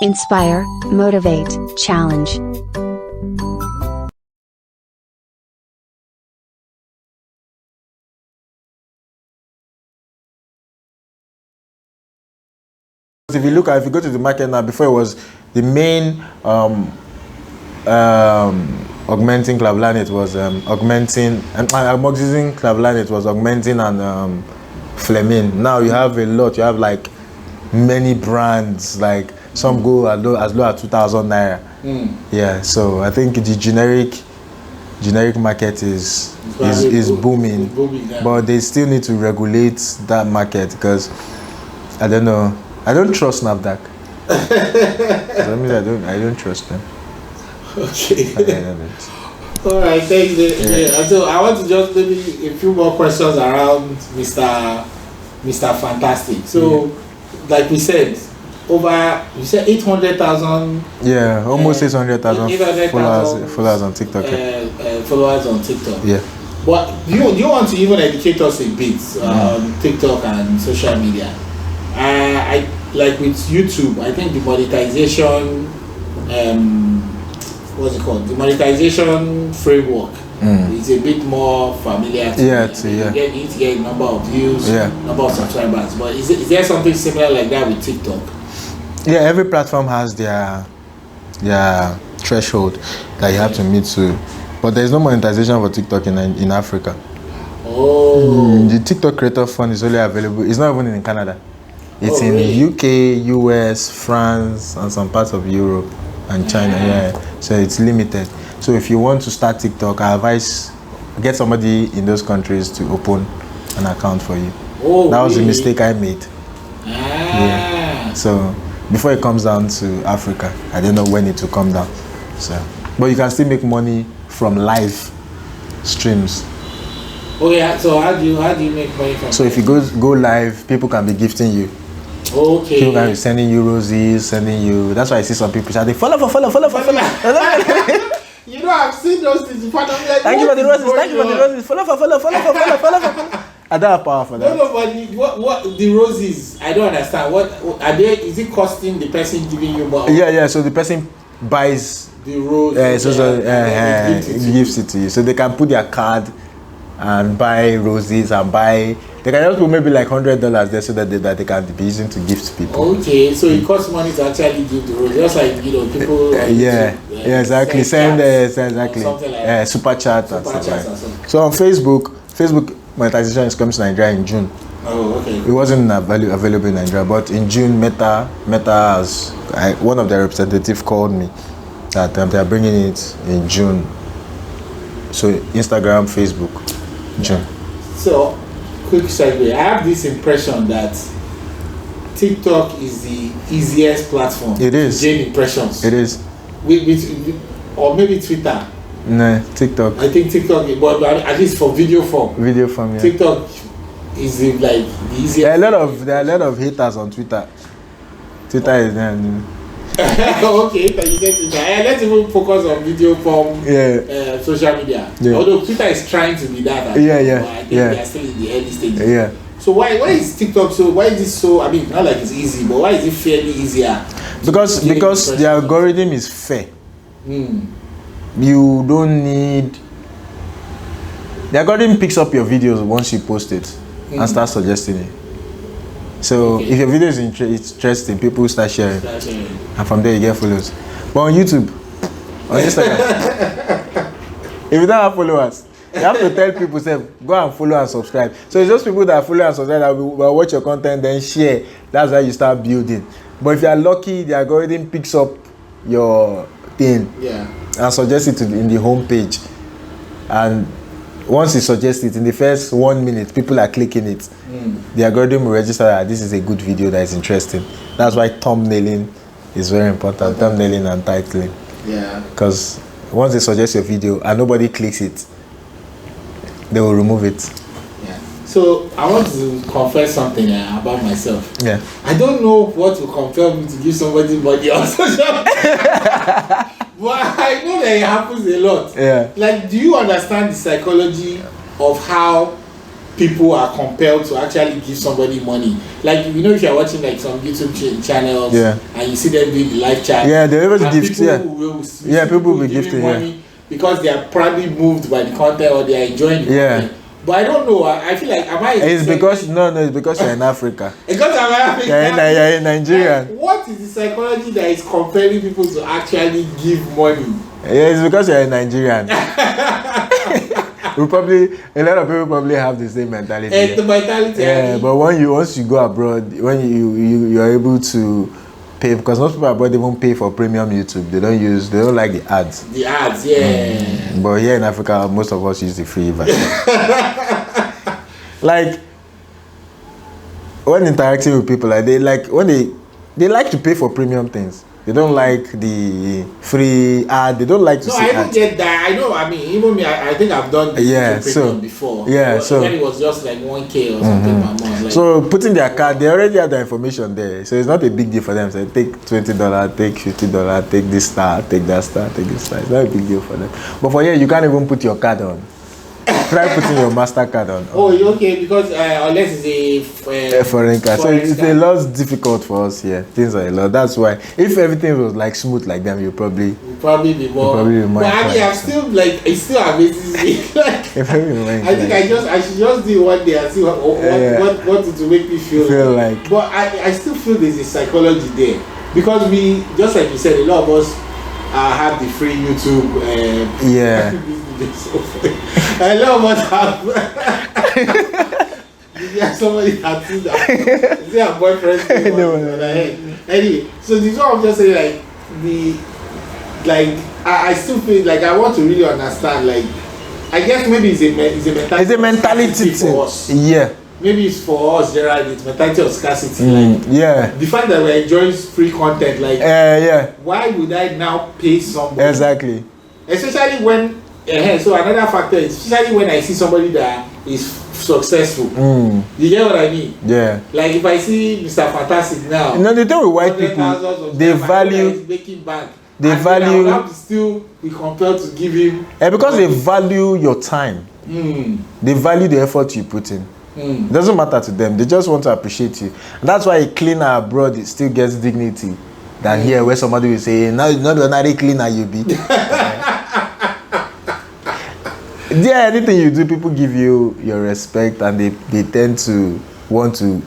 Inspire, motivate, challenge. If you go to the market now, before it was the main augmenting Clavlanet was augmenting, and amoxicillin Clavlanet was augmenting and Fleming. Now you have a lot. You have like many brands. Like some go as low as 2,000 naira. Yeah. So I think the generic market is booming, yeah. but they still need to regulate that market because I don't know. I don't trust NAFDAC. That means I don't trust them. Okay. I don't. All right, thanks. Yeah. So I want to just maybe a few more questions around Mr. Fantastic. So, like we said, you said 800,000. Yeah, almost 600,000 followers on TikTok. Followers on TikTok. Yeah. But do you want to even educate us a bit on TikTok and social media? I like with YouTube. I think the monetization, what's it called? The monetization framework is a bit more familiar to me. You need to get number of views, number of subscribers. But is there something similar like that with TikTok? Yeah, every platform has their threshold that you have to meet to. But there's no monetization for TikTok in Africa. Oh. The TikTok Creator Fund is only available. It's not even in Canada. It's in really? UK, US, France, and some parts of Europe and China. Yeah. So it's limited. So if you want to start TikTok, I advise get somebody in those countries to open an account for you. Oh, that was really? a mistake I made. Yeah. So before it comes down to Africa, I don't know when it will come down. So, but you can still make money from live streams. Oh yeah. So how do you make money from? So if you go live, people can be gifting you. Okay. People can be sending you roses, sending you. That's why I see some people shouting, follow. You know, I've seen those things. Like, thank you for the roses. Follow. I don't have power for that. No, but what the roses? I don't understand. What are they? Is it costing the person giving you more? Yeah. So the person buys the rose. Gives it to you. So they can put their card and buy roses and buy. They can just put maybe like $100 there so that they can be using to gift people. Okay, so it costs money to actually give the rose. Just like people. Exactly. Send exactly. Like super chat and stuff like. So on Facebook monetization is coming to Nigeria in June. Oh, okay. It wasn't available in Nigeria, but in June, Meta has one of their representatives called me that they are bringing it in June. So Instagram, Facebook, June. So, quick segue. I have this impression that TikTok is the easiest platform to gain impressions. It is. Or maybe Twitter. No, TikTok. I think TikTok, but at least for video form. Yeah. TikTok is the easiest. There are a lot of haters on Twitter. Twitter is okay, but you said Twitter. Let's even focus on video form. Social media. Yeah. Although Twitter is trying to be that. Yeah. But I think they are still in the early stages. Yeah. So why is TikTok so? Why is this so? I mean, not like it's easy, but why is it fairly easier? Because the algorithm is fair. You don't need. The algorithm picks up your videos once you post it and starts suggesting it. So if your video is interesting, people start sharing, and from there you get followers. But on YouTube, on Instagram, if you don't have followers, you have to tell people, say, go and follow and subscribe. So it's just people that follow and subscribe that will watch your content, then share. That's how you start building. But if you are lucky, the algorithm picks up your thing and suggests it in the home page. And once it suggests it, in the first 1 minute, people are clicking it. The algorithm will register that this is a good video that is interesting. That's why thumbnailing is very important. Thumbnailing and titling. Yeah. Because once they suggest your video and nobody clicks it, they will remove it. Yeah. So I want to confess something about myself. Yeah. I don't know what will compel me to give somebody money on social media. But I know that it happens a lot. Yeah. Like, do you understand the psychology of how people are compelled to actually give somebody money. Like, you know, if you're watching like some YouTube channels, and you see them doing the live chat, they always gift, people will be giving money because they are probably moved by the content or they are enjoying the content. But I don't know. I feel like it's because it's because you're in Africa. Because I'm African. You're in Nigeria. Like, what is the psychology that is compelling people to actually give money? It's because you're a Nigerian. A lot of people probably have the same mentality. The mentality. But once you go abroad, when you are able to pay, because most people abroad even pay for premium YouTube. They don't like the ads. The ads, But here in Africa, most of us use the free version. Like when interacting with people, like they like to pay for premium things. They don't like the free ad. They don't like to see ads. No, I don't get that. I know. I mean, even me, I think I've done premium before. Yeah, so when it was just like 1K or something per month. Like, so putting their card, they already have the information there. So it's not a big deal for them. So take $20, take $50, take this star, take that star, take this star. It's not a big deal for them. But for here, you can't even put your card on. Try putting your MasterCard on. Oh, okay, because unless it's a foreign card. So it's a lot difficult for us here. Things are a lot. That's why if everything was like smooth like them, you'll probably be more. But I mean, I'm still like, it still amazes me. Like, I think I should just do it one day and see what to make me feel like. But I still feel there's a psychology there, because we, just like you said, a lot of us have the free YouTube. A lot of us have. Somebody had seen that. Is there a boyfriend? Anyway, so this is what I'm just saying. I still feel like I want to really understand. Like, I guess maybe it's a mentality for us. Yeah. Maybe it's for us, Gerald. It's mentality of scarcity. The fact that we're enjoying free content. Like, why would I now pay somebody? Exactly. Especially when. So another factor is, especially when I see somebody that is successful. You get what I mean? Yeah. Like if I see Mr. Fantastic now. The thing with white people, they value. They value. I would have to still be compelled to give him. Because they value your time. They value the effort you put in. It doesn't matter to them. They just want to appreciate you. And that's why a cleaner abroad still gets dignity than here, where somebody will say, "No, not the ordinary cleaner you be." Yeah, anything you do, people give you your respect, and they tend to want to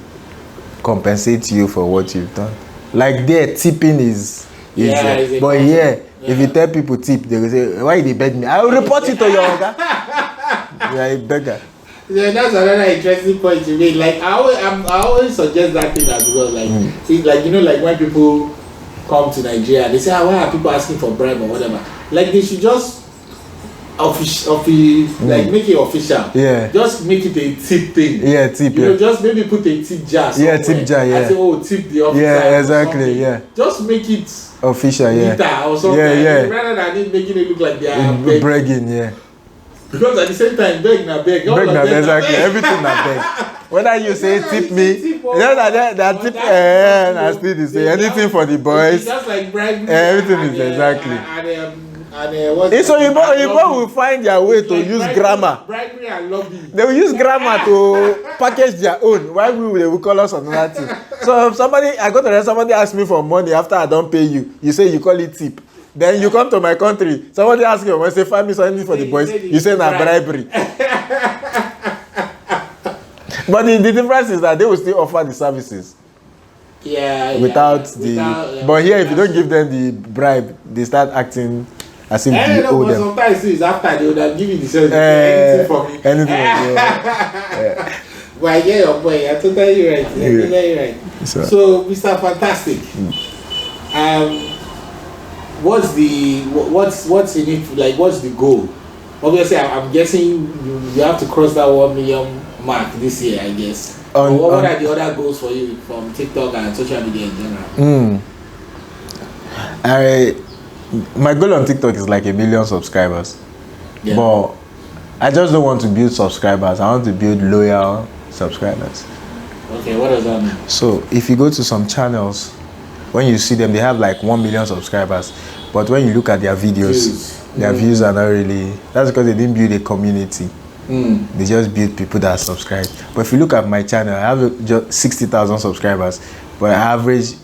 compensate you for what you've done. Like there, tipping is but here, if you tell people tip, they will say, "Why they beg me? I will report it to your order." You are a beggar. Yeah, that's another interesting point you made. Like I always suggest that thing as well. Like it's like, you know, like when people come to Nigeria, they say, why are people asking for bribe or whatever? Like they should just like make it official. Yeah. Just make it a tip thing. Yeah, tip. You know, just maybe put a tip jar. Yeah, tip jar. Yeah. I say, tip the officer. Yeah, exactly. Yeah. Just make it official. Yeah. Or something. Yeah. Rather than it making it look like they are bragging. Yeah. Because at the same time, beg na beg. Beg na beg. Exactly. Everything na beg. Whether you say tip me, that tip, I still the same. Anything for the boys. Just like bribery. Everything is exactly. So you will find their way to use grammar. Bribery and lobby. They will use grammar to package their own. Why they will call us another thing? So somebody asked me for money after I don't pay you. You say you call it tip. Then you come to my country. Somebody asks you, when say find me something for the boys, you say na bribery. But the difference is that they will still offer the services. But here, if you don't give them the bribe, they start acting as if you owe them. Sometimes it's after they would have given the service. Anything for me. Anything. But I get your point. You're totally right. So, Mr. Fantastic, what's in it? Like, what's the goal? Obviously, I'm guessing you have to cross that 1 million mark this year, I guess. What are the other goals for you from TikTok and social media in general? My goal on TikTok is like 1 million subscribers. Yeah. But I just don't want to build subscribers. I want to build loyal subscribers. Okay, what does that mean? So if you go to some channels, when you see them, they have like 1 million subscribers. But when you look at their videos, their views are not really. That's because they didn't build a community. They just build people that subscribe. But if you look at my channel, I have just 60,000 subscribers, but I average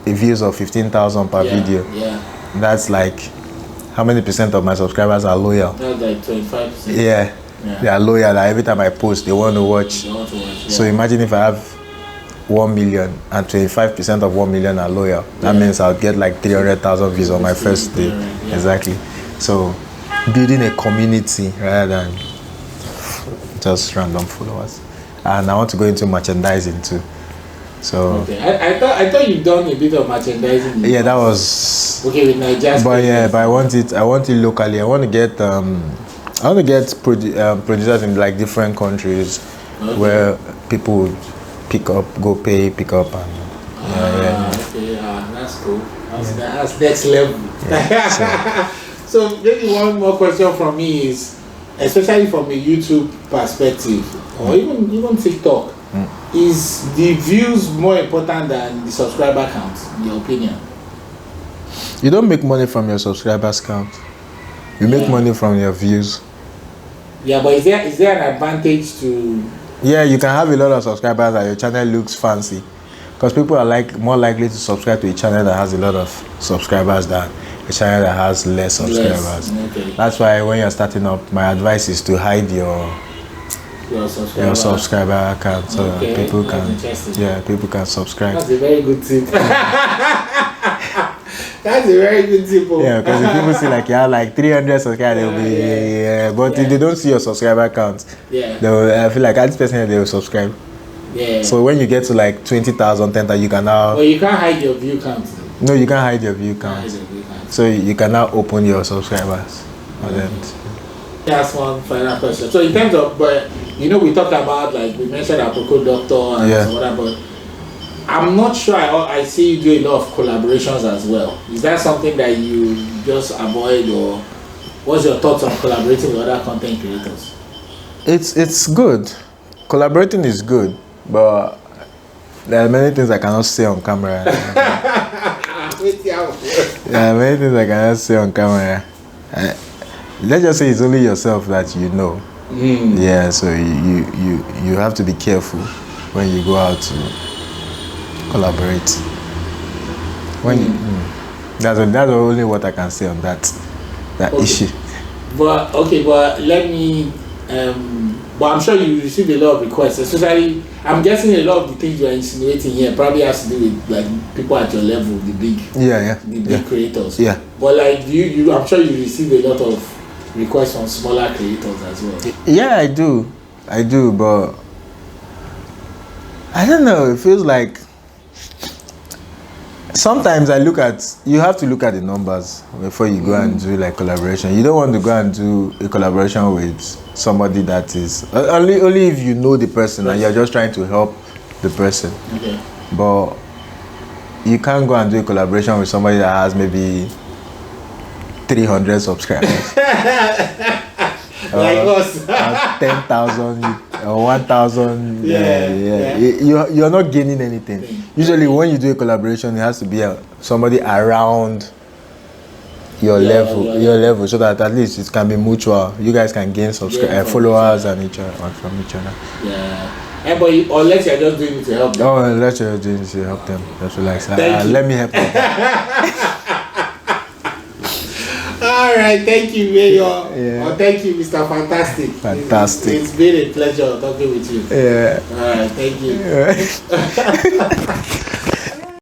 a views of 15,000 per video. Yeah. That's like, how many percent of my subscribers are loyal? That's like 25%. Yeah. They are loyal. Like every time I post, they want to watch. They want to watch, So imagine if I have 1 million and 25% of 1 million are loyal. That means I'll get like 300,000 views on my first day. Yeah. Exactly. So building a community rather than just random followers. And I want to go into merchandising too. So Okay. I thought you've done a bit of merchandising. yeah, that was. Okay, with Nigeria. But yeah, but I want it locally. I want to get producers in like different countries where people would pick up, pick up, and Okay, that's cool. That's next level. So maybe one more question from me is, especially from a YouTube perspective, or even TikTok, is the views more important than the subscriber count, in your opinion? You don't make money from your subscribers count. You make money from your views. Yeah, but is there an advantage to? Yeah, you can have a lot of subscribers and your channel looks fancy, because people are more likely to subscribe to a channel that has a lot of subscribers than a channel that has less subscribers. Okay. That's why when you're starting up, my advice is to hide your subscriber account so that people can subscribe. That's a very good tip. That's a very good tip. Yeah, because if people see like you have like 300 subscribers, they'll be but if they don't see your subscriber count, I feel like at this person they will subscribe. Yeah. So when you get to like 20,000, 10,000, you can now. Well, you can't hide your view count. No, you can't hide your view count. So you can now open your subscribers. That's one final question. So in terms of, but we talked about, like we mentioned Aproko Doctor and whatever, but I'm not sure I see you do a lot of collaborations as well. Is that something that you just avoid, or what's your thoughts on collaborating with other content creators? It's good. Collaborating is good, but there are many things I cannot say on camera. There are many things I cannot say on camera. Let's just say it's only yourself that you know. Yeah, so you have to be careful when you go out to collaborate. That's only what I can say on that issue. But let me. But I'm sure you receive a lot of requests, especially. I'm guessing a lot of the things you are insinuating here probably has to do with like people at your level, the big creators. Yeah. But like I'm sure you receive a lot of requests from smaller creators as well. Yeah, I do, but I don't know. It feels like sometimes you have to look at the numbers before you go and do like collaboration. You don't want to go and do a collaboration with somebody that is only if you know the person and you're just trying to help the person. Okay. But you can't go and do a collaboration with somebody that has maybe 300 subscribers. Like us. 10,000 or 1,000. You're not gaining anything. Usually when you do a collaboration, it has to be somebody around your level, so that at least it can be mutual. You guys can gain followers and from each other. Yeah. But unless you're just doing it to help them. Oh, unless you're doing it to help them. Just relax. Let me help them. All right, thank you, Mayor. Thank you, Mr. Fantastic. Fantastic. It's been a pleasure talking with you. Yeah. All right, thank you.